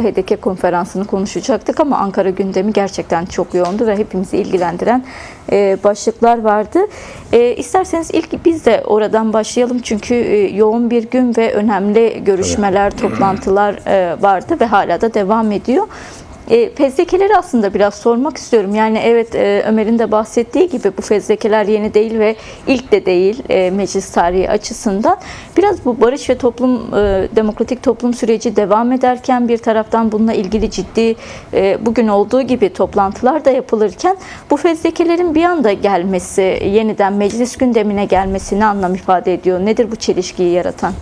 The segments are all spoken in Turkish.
HDK konferansını konuşacaktık ama Ankara gündemi gerçekten çok yoğundu ve hepimizi ilgilendiren başlıklar vardı. İsterseniz ilk biz de oradan başlayalım çünkü yoğun bir gün ve önemli görüşmeler, toplantılar vardı ve hala da devam ediyor. Fezlekeleri aslında biraz sormak istiyorum. Yani evet, Ömer'in de bahsettiği gibi bu fezlekeler yeni değil ve ilk de değil meclis tarihi açısından. Biraz bu barış ve demokratik toplum süreci devam ederken bir taraftan bununla ilgili ciddi bugün olduğu gibi toplantılar da yapılırken bu fezlekelerin bir anda gelmesi, yeniden meclis gündemine gelmesi ne anlam ifade ediyor? Nedir bu çelişkiyi yaratan?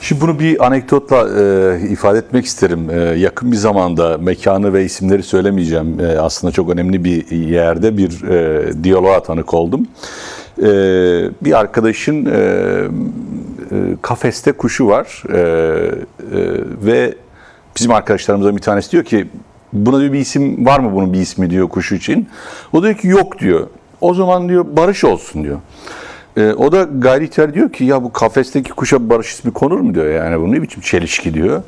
Şimdi bunu bir anekdotla ifade etmek isterim. Yakın bir zamanda mekanı ve isimleri söylemeyeceğim. Aslında çok önemli bir yerde bir diyaloğa tanık oldum. Bir arkadaşın kafeste kuşu var ve bizim arkadaşlarımızdan bir tanesi diyor ki buna diyor bir isim var mı, bunun bir ismi diyor kuşu için. O diyor ki yok diyor. O zaman diyor Barış olsun diyor. O da gayri ihtiyar diyor ki ya bu kafesteki kuşa Barış ismi konur mu diyor, yani bu ne biçim çelişki diyor.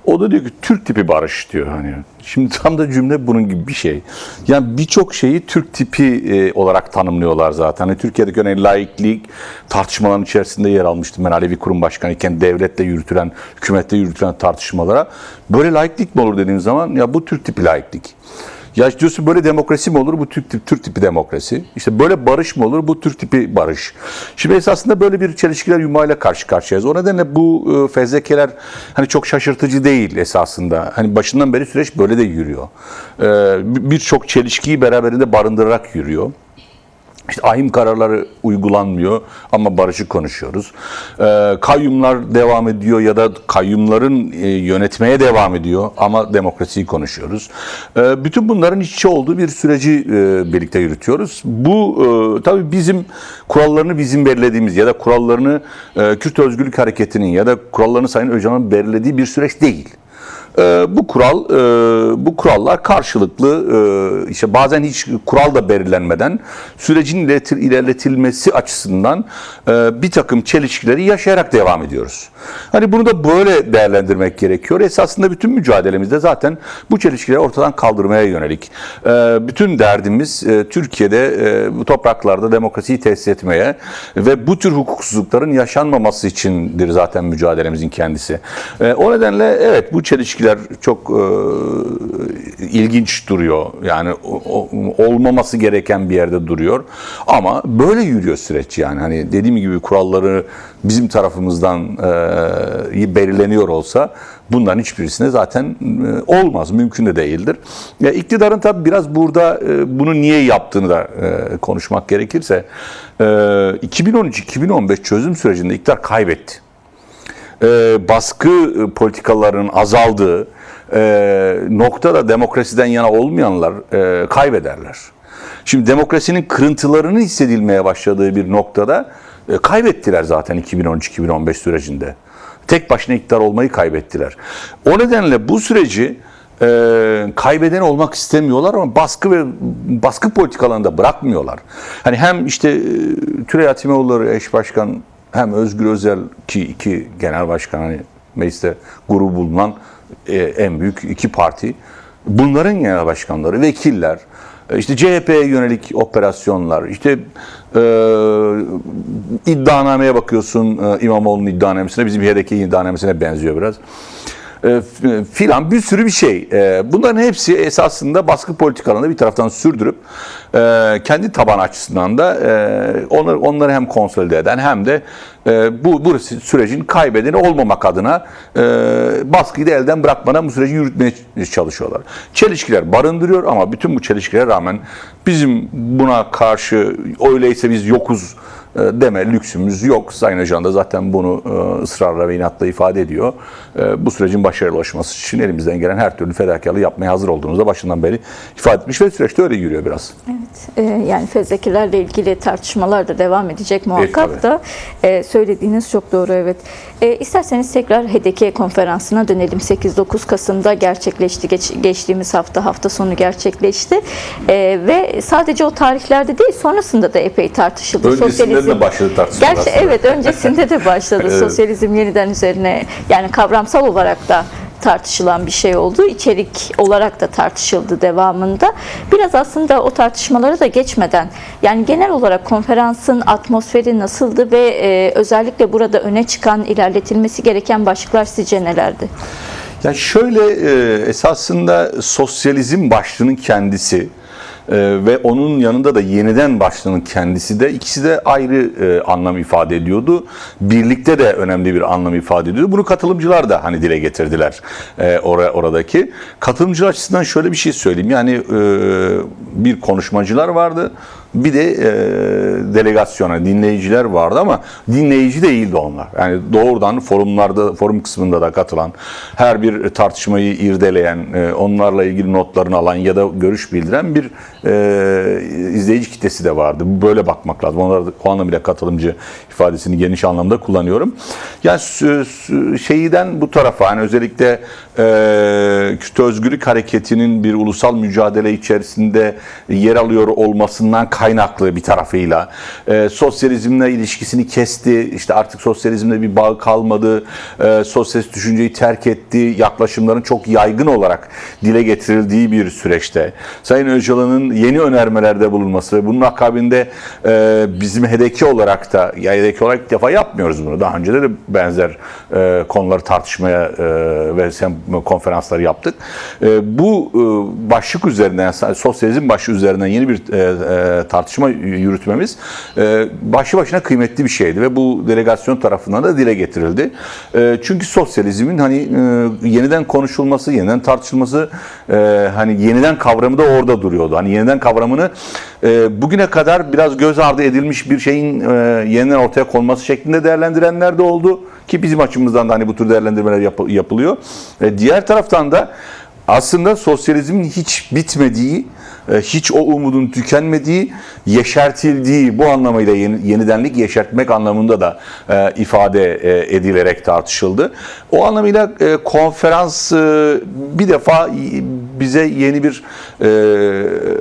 O da diyor ki Türk tipi Barış diyor hani. Şimdi tam da cümle bunun gibi bir şey. Yani birçok şeyi Türk tipi olarak tanımlıyorlar zaten. Hani Türkiye'deki önemli laiklik tartışmaların içerisinde yer almıştım ben Alevi Kurum Başkanı iken, devletle yürütülen, hükümette yürütülen tartışmalara. Böyle laiklik mi olur dediğin zaman ya bu Türk tipi laiklik. Ya diyorsun böyle demokrasi mi olur? Bu Türk tipi demokrasi. İşte böyle barış mı olur? Bu Türk tipi barış. Şimdi esasında böyle bir çelişkiler yumağıyla karşı karşıyayız. O nedenle bu fezlekeler hani çok şaşırtıcı değil esasında. Hani başından beri süreç böyle de yürüyor. Birçok çelişkiyi beraberinde barındırarak yürüyor. İşte ahim kararları uygulanmıyor ama barışı konuşuyoruz. Kayyumlar devam ediyor ya da kayyumların yönetmeye devam ediyor ama demokrasiyi konuşuyoruz. Bütün bunların iç içe olduğu bir süreci birlikte yürütüyoruz. Bu tabii bizim kurallarını bizim belirlediğimiz ya da kurallarını Kürt Özgürlük Hareketi'nin ya da kurallarını Sayın Öcalan'ın belirlediği bir süreç değil. Bu kurallar karşılıklı, işte bazen hiç kural da belirlenmeden sürecin ilerletilmesi açısından bir takım çelişkileri yaşayarak devam ediyoruz. Hani bunu da böyle değerlendirmek gerekiyor. Esasında bütün mücadelemizde zaten bu çelişkileri ortadan kaldırmaya yönelik. Bütün derdimiz Türkiye'de bu topraklarda demokrasiyi tesis etmeye ve bu tür hukuksuzlukların yaşanmaması içindir zaten mücadelemizin kendisi. O nedenle evet, bu çelişkiler çok ilginç duruyor. Yani olmaması gereken bir yerde duruyor. Ama böyle yürüyor süreç yani. Hani dediğim gibi kuralları bizim tarafımızdan belirleniyor olsa bunların hiçbirisine zaten olmaz. Mümkün de değildir. İktidarın tabii biraz burada bunu niye yaptığını da konuşmak gerekirse 2013-2015 çözüm sürecinde iktidar kaybetti. Baskı politikalarının azaldığı noktada demokrasiden yana olmayanlar kaybederler. Şimdi demokrasinin kırıntılarını hissedilmeye başladığı bir noktada kaybettiler zaten 2013-2015 sürecinde. Tek başına iktidar olmayı kaybettiler. O nedenle bu süreci kaybeden olmak istemiyorlar ama baskı politikalarını bırakmıyorlar. Hani hem işte Tülay Hatimeoğulları eş başkan hem Özgür Özel ki iki genel başkan, hani mecliste grubu bulunan en büyük iki parti, bunların genel başkanları, vekiller, işte CHP'ye yönelik operasyonlar, işte iddianameye bakıyorsun, İmamoğlu'nun iddianamesine, bizim HDK iddianamesine benziyor biraz. Filan bir sürü bir şey. Bunların hepsi esasında baskı politikalarını bir taraftan sürdürüp kendi taban açısından da onları hem konsolide eden hem de bu sürecin kaybedeni olmamak adına baskıyı da elden bırakmadan bu süreci yürütmeye çalışıyorlar. Çelişkiler barındırıyor ama bütün bu çelişkilere rağmen bizim buna karşı öyleyse biz yokuz deme lüksümüz yok. Sayın Öcalan da zaten bunu ısrarla ve inatla ifade ediyor. Bu sürecin başarılı ulaşması için elimizden gelen her türlü fedakarlığı yapmaya hazır olduğumuzu da başından beri ifade etmiş ve süreçte öyle yürüyor biraz. Evet, yani fezlekelerle ilgili tartışmalar da devam edecek muhakkak da. Söylediğiniz çok doğru, evet. İsterseniz tekrar HDK konferansına dönelim. 8-9 Kasım'da gerçekleşti. Geçtiğimiz hafta sonu gerçekleşti. Ve sadece o tarihlerde değil, sonrasında da epey tartışıldı. Öncesinde de başladı tartışmalar. Evet, öncesinde de başladı. Evet. Sosyalizm yeniden üzerine, yani kavramsal olarak da tartışılan bir şey oldu. İçerik olarak da tartışıldı devamında. Biraz aslında o tartışmaları da geçmeden, yani genel olarak konferansın atmosferi nasıldı ve özellikle burada öne çıkan, ilerletilmesi gereken başlıklar sizce nelerdi? Ya şöyle, esasında sosyalizm başlığının kendisi ve onun yanında da yeniden başlığının kendisi de, ikisi de ayrı anlam ifade ediyordu. Birlikte de önemli bir anlam ifade ediyordu. Bunu katılımcılar da hani dile getirdiler oradaki. Katılımcılar açısından şöyle bir şey söyleyeyim. Yani bir konuşmacılar vardı. Bir de delegasyona, dinleyiciler vardı ama dinleyici değildi onlar. Yani doğrudan forumlarda, forum kısmında da katılan, her bir tartışmayı irdeleyen, onlarla ilgili notlarını alan ya da görüş bildiren bir izleyici kitlesi de vardı. Böyle bakmak lazım. Onlar da o anlamıyla katılımcı ifadesini geniş anlamda kullanıyorum. Yani şeyden bu tarafa, hani özellikle Kürt Özgürlük Hareketi'nin bir ulusal mücadele içerisinde yer alıyor olmasından kaynaklı bir tarafıyla sosyalizmle ilişkisini kesti. İşte artık sosyalizmle bir bağı kalmadı. Sosyalist düşünceyi terk etti. Yaklaşımların çok yaygın olarak dile getirildiği bir süreçte Sayın Öcalan'ın yeni önermelerde bulunması ve bunun akabinde bizim HDP olarak da, ya HDP olarak ilk defa yapmıyoruz bunu. Daha önce de benzer konuları tartışmaya ve konferansları yaptık. Bu başlık üzerinden, sosyalizm başlığı üzerinden yeni bir tartışma yürütmemiz başlı başına kıymetli bir şeydi ve bu delegasyon tarafından da dile getirildi. Çünkü sosyalizmin hani yeniden konuşulması, yeniden tartışılması, hani yeniden kavramı da orada duruyordu. Hani yeniden kavramını bugüne kadar biraz göz ardı edilmiş bir şeyin yeniden ortaya konması şeklinde değerlendirenler de oldu ki bizim açımızdan da hani bu tür değerlendirmeler yapılıyor. Diğer taraftan da aslında sosyalizmin hiç bitmediği, hiç o umudun tükenmediği, yeşertildiği, bu anlamıyla yenidenlik yeşertmek anlamında da ifade edilerek tartışıldı. O anlamıyla konferans bir defa bize yeni bir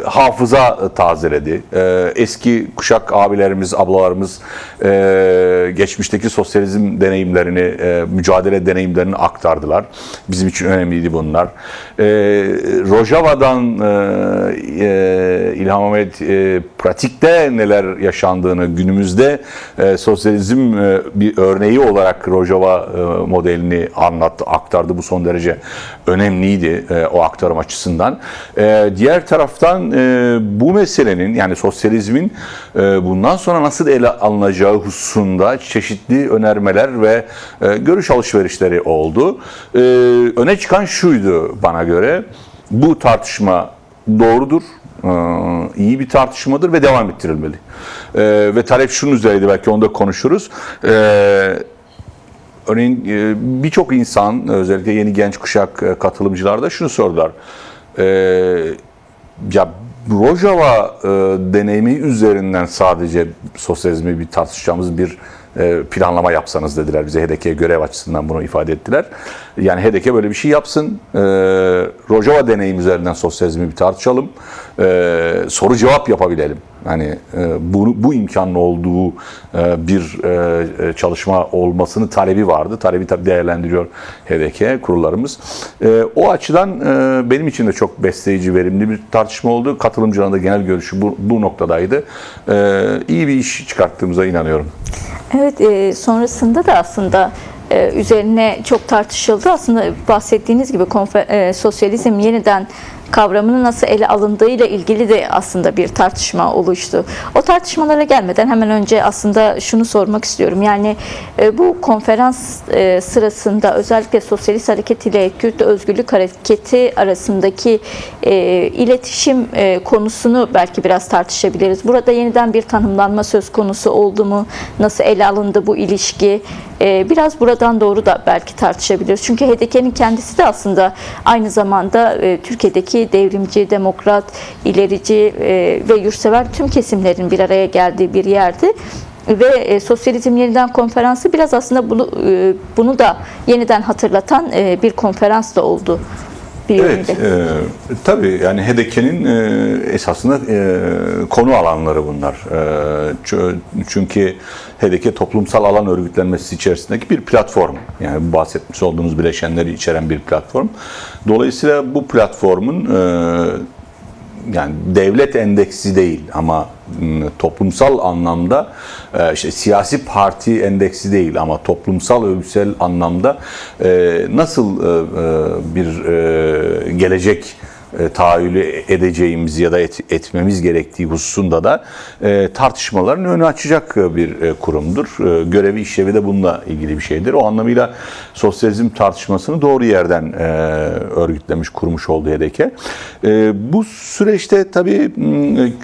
hafıza tazeledi. Eski kuşak abilerimiz, ablalarımız geçmişteki sosyalizm deneyimlerini, mücadele deneyimlerini aktardılar. Bizim için önemliydi bunlar. Rojava'dan İlham Ahmet pratikte neler yaşandığını, günümüzde sosyalizm bir örneği olarak Rojava modelini aktardı. Bu son derece önemliydi o aktarım açısından. Diğer taraftan bu meselenin, yani sosyalizmin bundan sonra nasıl ele alınacağı hususunda çeşitli önermeler ve görüş alışverişleri oldu. Öne çıkan şuydu bana göre: bu tartışma doğrudur, iyi bir tartışmadır ve devam ettirilmeli. Ve talep şunun üzeriydi, belki onu da konuşuruz. Örneğin birçok insan, özellikle yeni genç kuşak katılımcılar da şunu sordular. Ya Rojava deneyimi üzerinden sadece sosyalizmi bir tartışacağımız bir planlama yapsanız dediler bize. HDP görev açısından bunu ifade ettiler. Yani HDP böyle bir şey yapsın. Rojava deneyimi üzerinden sosyalizmi bir tartışalım. Soru cevap yapabilelim. Hani bu imkanlı olduğu bir çalışma olmasını talebi vardı. Talebi tabii değerlendiriyor HDP kurullarımız. O açıdan benim için de çok besleyici, verimli bir tartışma oldu. Katılımcıların da genel görüşü bu noktadaydı. İyi bir iş çıkarttığımıza inanıyorum. Evet, sonrasında da aslında üzerine çok tartışıldı. Aslında bahsettiğiniz gibi sosyalizm yeniden kavramının nasıl ele alındığıyla ilgili de aslında bir tartışma oluştu. O tartışmalara gelmeden hemen önce aslında şunu sormak istiyorum. Yani bu konferans sırasında özellikle Sosyalist Hareket ile Kürt Özgürlük Hareketi arasındaki iletişim konusunu belki biraz tartışabiliriz. Burada yeniden bir tanımlanma söz konusu oldu mu? Nasıl ele alındı bu ilişki? Biraz buradan doğru da belki tartışabiliriz. Çünkü HDP'nin kendisi de aslında aynı zamanda Türkiye'deki devrimci, demokrat, ilerici ve yurtsever tüm kesimlerin bir araya geldiği bir yerdi. Ve Sosyalizm Yeniden Konferansı biraz aslında bunu da yeniden hatırlatan bir konferans da oldu. bir yönüyle. Evet, tabii yani HDK'nin esasında konu alanları bunlar. Çünkü HDK toplumsal alan örgütlenmesi içerisindeki bir platform. Yani bu bahsetmiş olduğunuz bileşenleri içeren bir platform. Dolayısıyla bu platformun yani devlet endeksi değil ama toplumsal anlamda işte siyasi parti endeksi değil ama toplumsal örgütsel anlamda nasıl bir gelecek tahayyülü edeceğimiz ya da etmemiz gerektiği hususunda da tartışmaların önü açacak bir kurumdur. Görevi, işlevi de bununla ilgili bir şeydir. O anlamıyla sosyalizm tartışmasını doğru yerden örgütlemiş, kurmuş oldu HDK. Bu süreçte tabii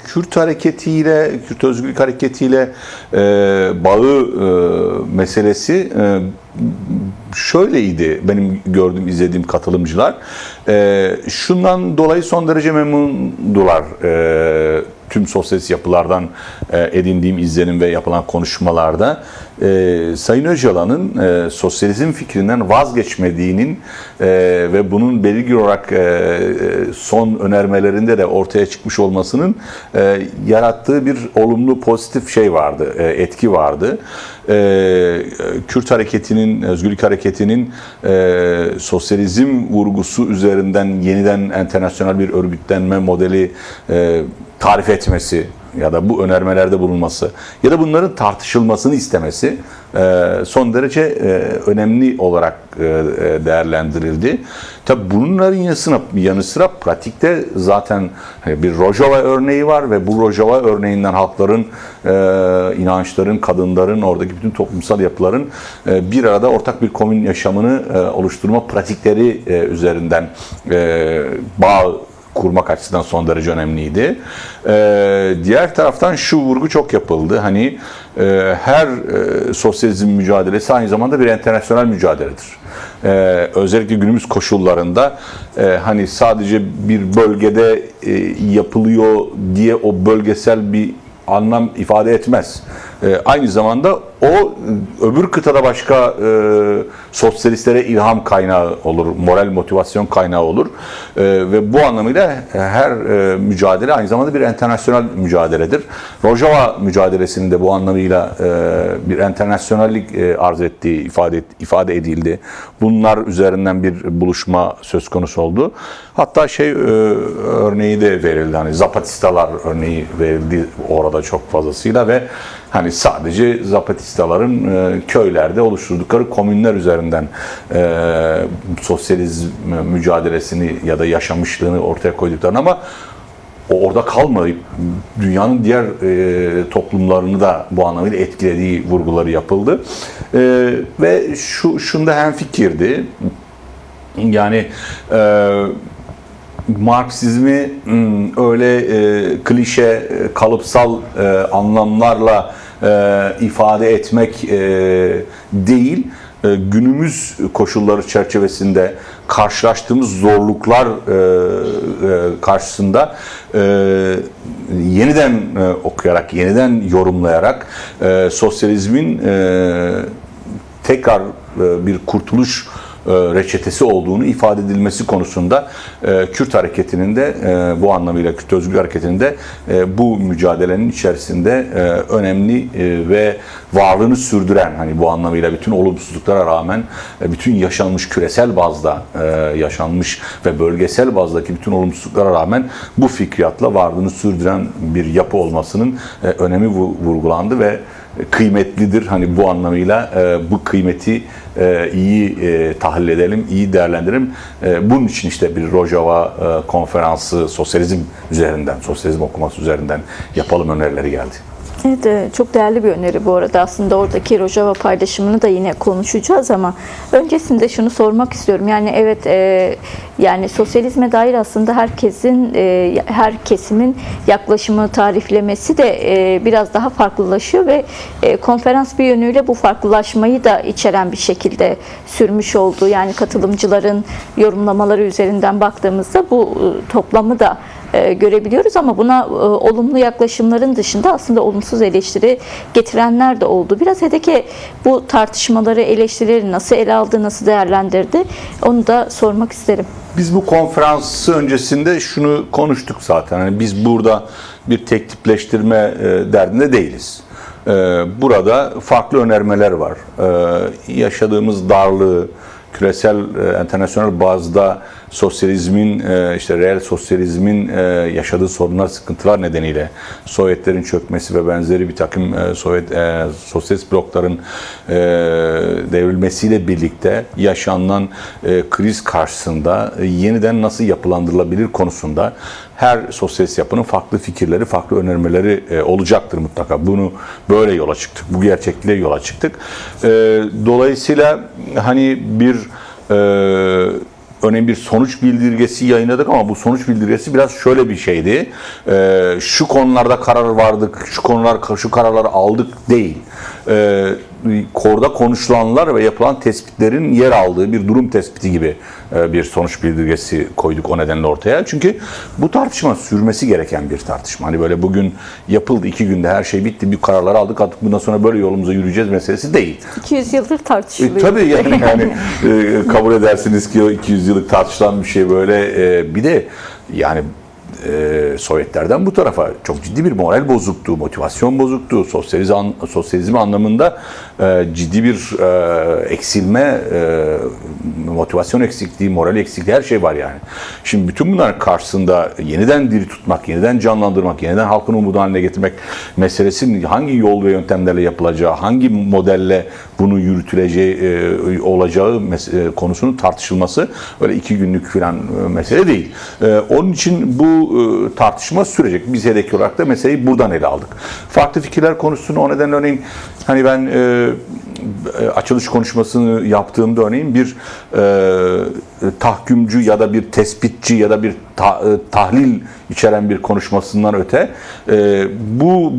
Kürt hareketiyle, Kürt özgürlük hareketiyle bağı meselesi şöyleydi benim gördüğüm, izlediğim katılımcılar. Şundan dolayı son derece memnundular. Tüm sosyalist yapılardan edindiğim izlenim ve yapılan konuşmalarda Sayın Öcalan'ın sosyalizm fikrinden vazgeçmediğinin ve bunun belirgin olarak son önermelerinde de ortaya çıkmış olmasının yarattığı bir olumlu, pozitif şey vardı, etki vardı. Kürt hareketinin, özgürlük hareketinin sosyalizm vurgusu üzerinden yeniden enternasyonel bir örgütlenme modeli tarif etmesi ya da bu önermelerde bulunması ya da bunların tartışılmasını istemesi son derece önemli olarak değerlendirildi. Tabi bunların yanı sıra pratikte zaten bir Rojava örneği var ve bu Rojava örneğinden halkların, inançların, kadınların, oradaki bütün toplumsal yapıların bir arada ortak bir komün yaşamını oluşturma pratikleri üzerinden bağ kurmak açısından son derece önemliydi. Diğer taraftan şu vurgu çok yapıldı. Hani her sosyalizm mücadelesi aynı zamanda bir internasyonel mücadeledir. Özellikle günümüz koşullarında hani sadece bir bölgede yapılıyor diye o bölgesel bir anlam ifade etmez. Aynı zamanda o öbür kıtada başka sosyalistlere ilham kaynağı olur, moral motivasyon kaynağı olur. Ve bu anlamıyla her mücadele aynı zamanda bir internasyonel mücadeledir. Rojava mücadelesinin de bu anlamıyla bir internasyonellik arz ettiği ifade edildi. Bunlar üzerinden bir buluşma söz konusu oldu. Hatta örneği de verildi. Hani Zapatistalar örneği verildi orada çok fazlasıyla ve hani sadece Zapatistaların köylerde oluşturdukları komünler üzerinden sosyalizm mücadelesini ya da yaşamışlığını ortaya koyduklarını ama orada kalmayıp dünyanın diğer toplumlarını da bu anlamıyla etkilediği vurguları yapıldı. Ve şunda hemfikirdi. Yani Marksizmi öyle klişe, kalıpsal anlamlarla ifade etmek değil, günümüz koşulları çerçevesinde karşılaştığımız zorluklar karşısında yeniden okuyarak, yeniden yorumlayarak sosyalizmin tekrar bir kurtuluş reçetesi olduğunu ifade edilmesi konusunda Kürt hareketinin de bu anlamıyla Kürt özgürlük hareketinin de bu mücadelenin içerisinde önemli ve varlığını sürdüren, hani bu anlamıyla bütün olumsuzluklara rağmen bütün yaşanmış küresel bazda yaşanmış ve bölgesel bazdaki bütün olumsuzluklara rağmen bu fikriyatla varlığını sürdüren bir yapı olmasının önemi vurgulandı ve kıymetlidir. Hani bu anlamıyla bu kıymeti iyi tahlil edelim, iyi değerlendirelim. Bunun için işte bir Rojava konferansı sosyalizm üzerinden, sosyalizm okuması üzerinden yapalım önerileri geldi. Evet, çok değerli bir öneri bu arada. Aslında oradaki Rojava paylaşımını da yine konuşacağız ama öncesinde şunu sormak istiyorum. Yani evet, yani sosyalizme dair aslında herkesin, her kesimin yaklaşımı, tariflemesi de biraz daha farklılaşıyor ve konferans bir yönüyle bu farklılaşmayı da içeren bir şekilde sürmüş oldu. Yani katılımcıların yorumlamaları üzerinden baktığımızda bu toplamı da görebiliyoruz ama buna olumlu yaklaşımların dışında aslında olumsuz eleştiri getirenler de oldu. Biraz HDK bu tartışmaları, eleştirileri nasıl ele aldı, nasıl değerlendirdi? Onu da sormak isterim. Biz bu konferansı öncesinde şunu konuştuk zaten. Yani biz burada bir tek tipleştirme derdinde değiliz. Burada farklı önermeler var. Yaşadığımız darlığı, küresel, internasyonel bazda sosyalizmin, işte reel sosyalizmin yaşadığı sorunlar, sıkıntılar nedeniyle Sovyetlerin çökmesi ve benzeri bir takım sosyalist blokların devrilmesiyle birlikte yaşanan kriz karşısında yeniden nasıl yapılandırılabilir konusunda her sosyalist yapının farklı fikirleri, farklı önermeleri olacaktır mutlaka. Bunu böyle yola çıktık. Bu gerçekliğe yola çıktık. Dolayısıyla hani örneğin bir sonuç bildirgesi yayınladık ama bu sonuç bildirgesi biraz şöyle bir şeydi. Şu konularda karar vardık, şu kararları aldık değil. Orada konuşulanlar ve yapılan tespitlerin yer aldığı bir durum tespiti gibi bir sonuç bildirgesi koyduk o nedenle ortaya. Çünkü bu tartışma sürmesi gereken bir tartışma. Hani böyle bugün yapıldı, 2 günde her şey bitti, bir kararları aldık, artık bundan sonra böyle yolumuza yürüyeceğiz meselesi değil. 200 yıldır tartışılıyor. Tabii yani kabul edersiniz ki o 200 yıllık tartışılan bir şey böyle. Bir de yani Sovyetlerden bu tarafa çok ciddi bir moral bozukluğu, motivasyon bozukluğu, sosyalizm anlamında ciddi bir eksilme, motivasyon eksikliği, moral eksikliği, her şey var yani. Şimdi bütün bunlar karşısında yeniden diri tutmak, yeniden canlandırmak, yeniden halkın umudu haline getirmek meselesinin hangi yol ve yöntemlerle yapılacağı, hangi modelle bunu yürütüleceği olacağı konusunun tartışılması öyle 2 günlük falan mesele değil. Onun için bu tartışma sürecek. Biz HDK olarak da meseleyi buradan ele aldık. Farklı fikirler konusunu o nedenle örneğin hani ben açılış konuşmasını yaptığımda örneğin bir tahkümcü ya da bir tespitçi ya da bir tahlil içeren bir konuşmasından öte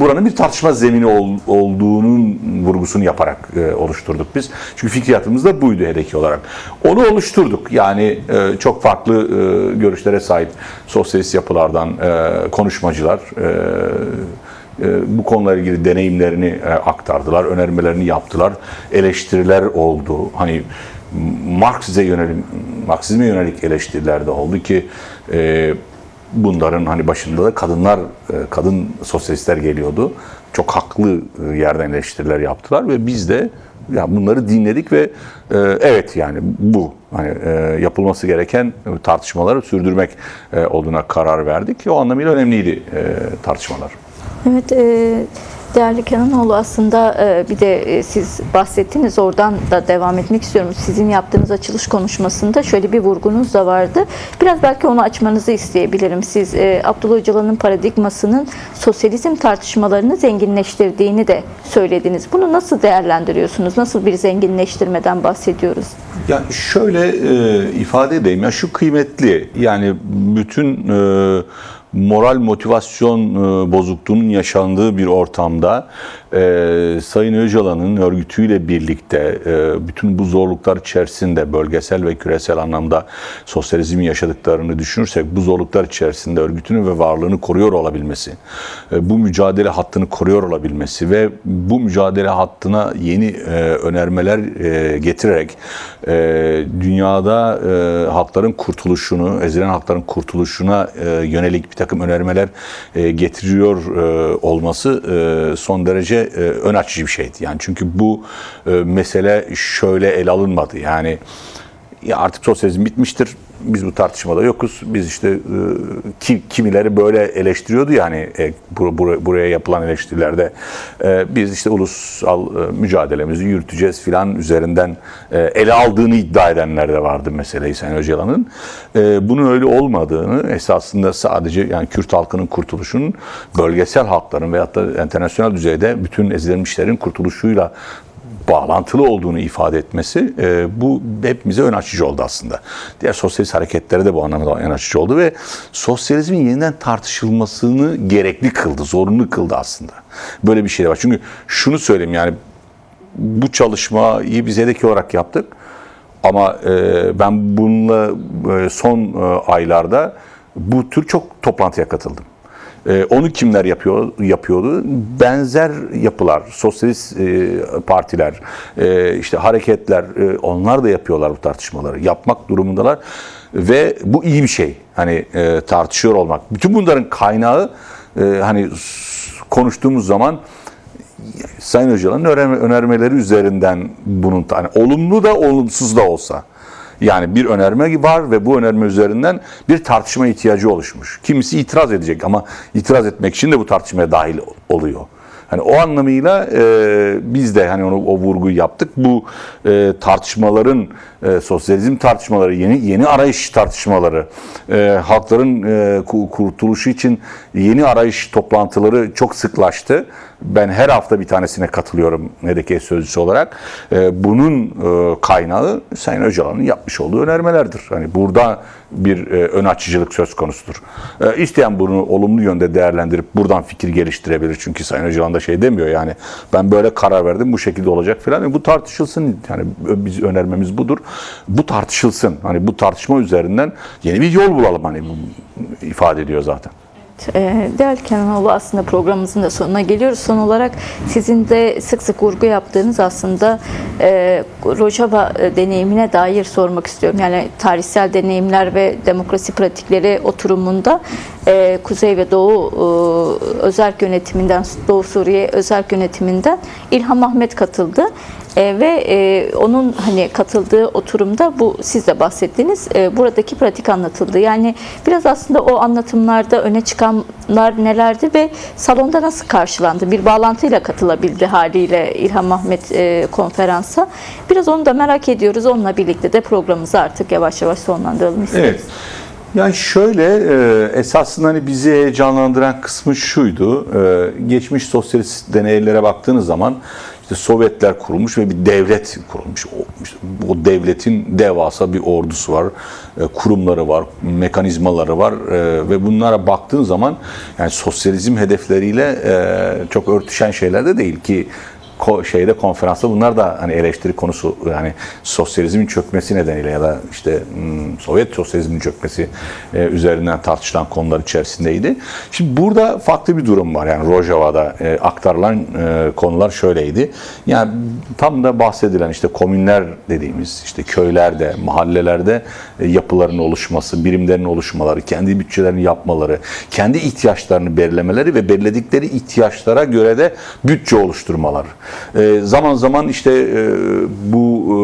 buranın bir tartışma zemini olduğunun vurgusunu yaparak oluşturduk biz. Çünkü fikriyatımız da buydu HDK olarak. Onu oluşturduk. Yani çok farklı görüşlere sahip sosyalist yapılardan konuşmacılar bu konuyla ilgili deneyimlerini aktardılar, önermelerini yaptılar, eleştiriler oldu. Hani Marksizme yönelik eleştiriler de oldu ki bunların hani başında da kadın sosyalistler geliyordu. Çok haklı yerden eleştiriler yaptılar ve biz de ya bunları dinledik ve evet yani bu hani yapılması gereken tartışmaları sürdürmek olduğuna karar verdik. O anlamıyla önemliydi tartışmalar. Evet, değerli Kenanoğlu, aslında bir de siz bahsettiniz, oradan da devam etmek istiyorum. Sizin yaptığınız açılış konuşmasında şöyle bir vurgunuz da vardı. Biraz belki onu açmanızı isteyebilirim. Siz Abdullah Öcalan'ın paradigmasının sosyalizm tartışmalarını zenginleştirdiğini de söylediniz. Bunu nasıl değerlendiriyorsunuz? Nasıl bir zenginleştirmeden bahsediyoruz? Ya şöyle ifade edeyim. Ya şu kıymetli. Yani bütün moral motivasyon bozukluğunun yaşandığı bir ortamda Sayın Öcalan'ın örgütüyle birlikte bütün bu zorluklar içerisinde bölgesel ve küresel anlamda sosyalizmi yaşadıklarını düşünürsek bu zorluklar içerisinde örgütünü ve varlığını koruyor olabilmesi, bu mücadele hattını koruyor olabilmesi ve bu mücadele hattına yeni önermeler getirerek dünyada halkların kurtuluşunu, ezilen halkların kurtuluşuna yönelik bir takım önermeler getiriyor olması son derece ön açıcı bir şeydi. Yani çünkü bu mesele şöyle ele alınmadı. Yani ya artık sosyalizm bitmiştir. Biz bu tartışmada yokuz. Biz işte kimileri böyle eleştiriyordu yani buraya yapılan eleştirilerde biz işte ulusal mücadelemizi yürüteceğiz filan üzerinden ele aldığını iddia edenler de vardı meseleyi Sayın Öcalan'ın. Bunun öyle olmadığını, esasında sadece yani Kürt halkının kurtuluşunun bölgesel halkların veyahut da internasyonel düzeyde bütün ezilmişlerin kurtuluşuyla bağlantılı olduğunu ifade etmesi bu hepimize ön açıcı oldu aslında. Diğer sosyalist hareketlere de bu anlamda ön açıcı oldu ve sosyalizmin yeniden tartışılmasını gerekli kıldı, zorunlu kıldı aslında. Böyle bir şey de var. Çünkü şunu söyleyeyim yani bu çalışmayı biz HDK olarak yaptık ama ben bununla son aylarda bu tür çok toplantıya katıldım. Onu kimler yapıyordu? Benzer yapılar, sosyalist partiler, işte hareketler, onlar da yapıyorlar bu tartışmaları. Yapmak durumundalar ve bu iyi bir şey. Hani tartışıyor olmak. Bütün bunların kaynağı hani konuştuğumuz zaman Sayın Öcalan'ın önermeleri üzerinden bunun hani olumlu da olumsuz da olsa. Yani bir önerme var ve bu önerme üzerinden bir tartışma ihtiyacı oluşmuş. Kimisi itiraz edecek ama itiraz etmek için de bu tartışmaya dahil oluyor. Hani o anlamıyla biz de hani o vurguyu yaptık. Bu tartışmaların, sosyalizm tartışmaları, yeni arayış tartışmaları, halkların kurtuluşu için yeni arayış toplantıları çok sıklaştı. Ben her hafta bir tanesine katılıyorum HDK sözcüsü olarak. Bunun kaynağı Sayın Öcalan'ın yapmış olduğu önermelerdir. Hani burada bir ön açıcılık söz konusudur. İsteyen bunu olumlu yönde değerlendirip buradan fikir geliştirebilir. Çünkü Sayın Öcalan da şey demiyor yani ben böyle karar verdim bu şekilde olacak falan. Yani bu tartışılsın. Yani biz önermemiz budur. Bu tartışılsın. Hani bu tartışma üzerinden yeni bir yol bulalım hani ifade ediyor zaten. Değerli Kenanoğlu, aslında programımızın da sonuna geliyoruz. Son olarak sizin de sık sık vurgu yaptığınız aslında Rojava deneyimine dair sormak istiyorum. Yani tarihsel deneyimler ve demokrasi pratikleri oturumunda Kuzey ve Doğu özerk yönetiminden, Doğu Suriye özerk yönetiminden İlham Ahmet katıldı. Ve onun hani katıldığı oturumda bu siz de bahsettiğiniz buradaki pratik anlatıldı. Yani biraz aslında o anlatımlarda öne çıkanlar nelerdi ve salonda nasıl karşılandı? Bir bağlantıyla katılabildi haliyle İlham Ahmet konferansa. Biraz onu da merak ediyoruz. Onunla birlikte de programımızı artık yavaş yavaş sonlandıralım isteriz. Evet. Yani şöyle esasında hani bizi heyecanlandıran kısmı şuydu. Geçmiş sosyalist deneylere baktığınız zaman işte Sovyetler kurulmuş ve bir devlet kurulmuş. O devletin devasa bir ordusu var, kurumları var, mekanizmaları var ve bunlara baktığın zaman yani sosyalizm hedefleriyle çok örtüşen şeyler de değil ki konferansta bunlar da hani eleştiri konusu, yani sosyalizmin çökmesi nedeniyle ya da işte Sovyet sosyalizmin çökmesi üzerinden tartışılan konular içerisindeydi. Şimdi burada farklı bir durum var. Yani Rojava'da aktarılan konular şöyleydi. Yani tam da bahsedilen işte komünler dediğimiz işte köylerde, mahallelerde yapıların oluşması, birimlerin oluşmaları, kendi bütçelerini yapmaları, kendi ihtiyaçlarını belirlemeleri ve belirledikleri ihtiyaçlara göre de bütçe oluşturmaları. Zaman zaman işte bu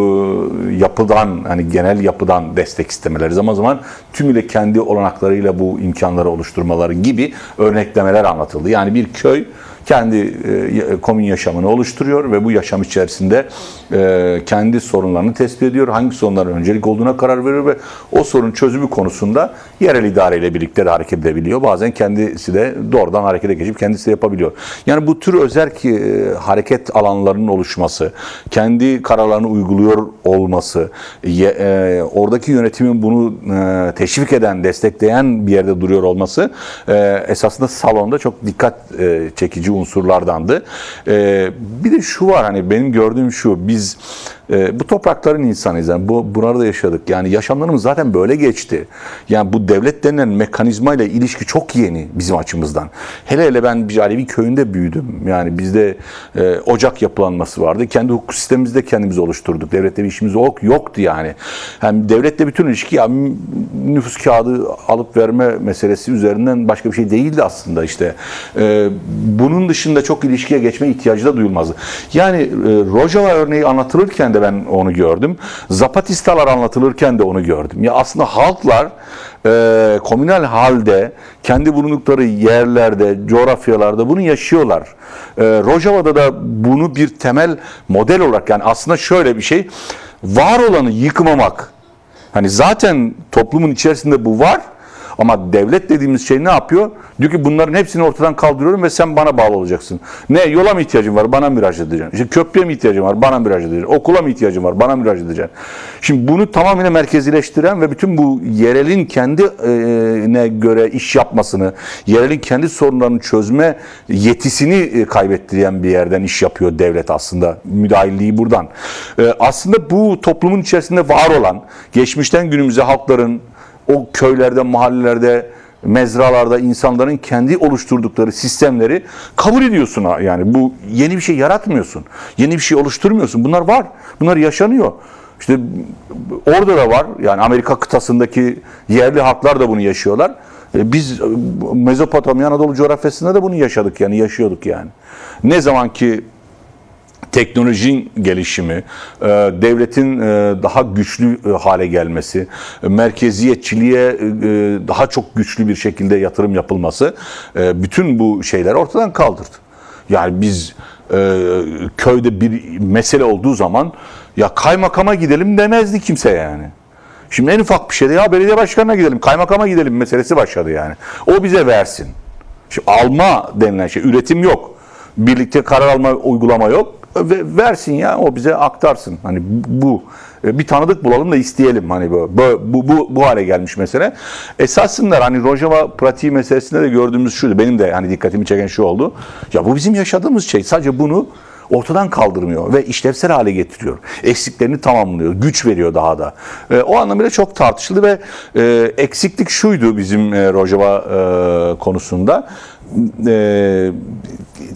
yapıdan, hani genel yapıdan destek istemeleri, zaman zaman tümüyle kendi olanaklarıyla bu imkanları oluşturmaları gibi örneklemeler anlatıldı. Yani bir köy kendi komün yaşamını oluşturuyor ve bu yaşam içerisinde kendi sorunlarını tespit ediyor. Hangi sorunların öncelik olduğuna karar veriyor ve o sorun çözümü konusunda yerel idareyle birlikte de hareket edebiliyor. Bazen kendisi de doğrudan harekete geçip kendisi de yapabiliyor. Yani bu tür özerk hareket alanlarının oluşması, kendi kararlarını uyguluyor olması, oradaki yönetimin bunu teşvik eden, destekleyen bir yerde duruyor olması esasında salonda çok dikkat çekici unsurlardandı. Bir de şu var, hani benim gördüğüm şu, biz bu toprakların insanıyız. Yani bunlarda yaşadık. Yani yaşamlarımız zaten böyle geçti. Yani bu devlet denilen mekanizmayla ilişki çok yeni bizim açımızdan. Hele hele ben bir Alevi köyünde büyüdüm. Yani bizde ocak yapılanması vardı. Kendi hukuk sistemimizde kendimizi oluşturduk. Devletle bir işimiz yoktu yani. Yani devletle bütün ilişki yani nüfus kağıdı alıp verme meselesi üzerinden başka bir şey değildi aslında işte. Bunun dışında çok ilişkiye geçme ihtiyacı da duyulmazdı. Yani Rojava örneği anlatılırken de ben onu gördüm. Zapatistalar anlatılırken de onu gördüm. Ya aslında halklar komünal halde kendi bulundukları yerlerde, coğrafyalarda bunu yaşıyorlar. Rojava'da da bunu bir temel model olarak, yani aslında şöyle bir şey, var olanı yıkmamak. Hani zaten toplumun içerisinde bu var. Ama devlet dediğimiz şey ne yapıyor? Diyor ki bunların hepsini ortadan kaldırıyorum ve sen bana bağlı olacaksın. Ne? Yola mı ihtiyacın var? Bana müracaat edeceksin. İşte köprüye mi ihtiyacın var? Bana müracaat edeceksin. Okula mı ihtiyacın var? Bana müracaat edeceksin. Şimdi bunu tamamen merkezileştiren ve bütün bu yerelin kendine göre iş yapmasını, yerelin kendi sorunlarını çözme yetisini kaybettiren bir yerden iş yapıyor devlet aslında. Müdahilliği buradan. Aslında bu toplumun içerisinde var olan, geçmişten günümüze halkların o köylerde, mahallelerde mezralarda insanların kendi oluşturdukları sistemleri kabul ediyorsun. Yani bu yeni bir şey yaratmıyorsun. Yeni bir şey oluşturmuyorsun. Bunlar var. Bunlar yaşanıyor. İşte orada da var. Yani Amerika kıtasındaki yerli halklar da bunu yaşıyorlar. Biz Mezopotamya, Anadolu coğrafyasında da bunu yaşadık, yani yaşıyorduk yani. Ne zaman ki teknolojinin gelişimi, devletin daha güçlü hale gelmesi, merkeziyetçiliğe daha çok güçlü bir şekilde yatırım yapılması bütün bu şeyleri ortadan kaldırdı. Yani biz köyde bir mesele olduğu zaman ya kaymakama gidelim demezdi kimse yani. Şimdi en ufak bir şeyde ya belediye başkanına gidelim, kaymakama gidelim meselesi başladı yani. O bize versin. Şimdi alma denilen şey, üretim yok. Birlikte karar alma, uygulama yok. Versin ya, o bize aktarsın. Hani bu bir tanıdık bulalım da isteyelim. Hani bu hale gelmiş mesele. Esasında hani Rojava pratiği meselesinde de gördüğümüz şuydu. Benim de hani dikkatimi çeken şu oldu. Ya bu bizim yaşadığımız şey. Sadece bunu ortadan kaldırmıyor ve işlevsel hale getiriyor. Eksiklerini tamamlıyor, güç veriyor daha da. O anlamıyla çok tartışıldı ve eksiklik şuydu bizim Rojava konusunda.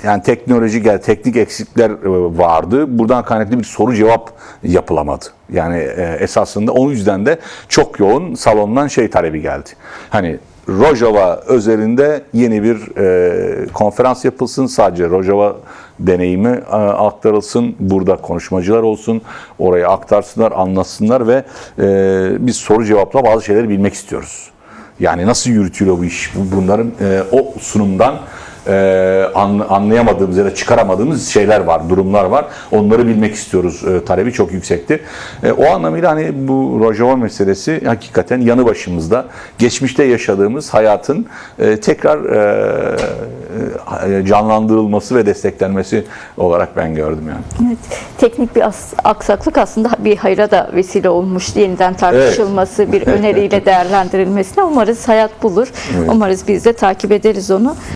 Yani teknik eksikler vardı. Buradan kaynaklı bir soru cevap yapılamadı. Yani esasında o yüzden de çok yoğun salondan talebi geldi. Hani Rojava özelinde yeni bir konferans yapılsın. Sadece Rojava deneyimi aktarılsın. Burada konuşmacılar olsun. Oraya aktarsınlar, anlatsınlar ve biz soru cevapla bazı şeyleri bilmek istiyoruz. Yani nasıl yürütülüyor bu iş? Bunların o sunumdan anlayamadığımız ya da çıkaramadığımız şeyler var, durumlar var. Onları bilmek istiyoruz. Talebi çok yüksekti. O anlamıyla hani bu Rojava meselesi hakikaten yanı başımızda. Geçmişte yaşadığımız hayatın tekrar canlandırılması ve desteklenmesi olarak ben gördüm yani. Evet, teknik bir aksaklık aslında bir hayra da vesile olmuş. Yeniden tartışılması, evet. Bir öneriyle değerlendirilmesine umarız hayat bulur. Evet. Umarız biz de takip ederiz onu.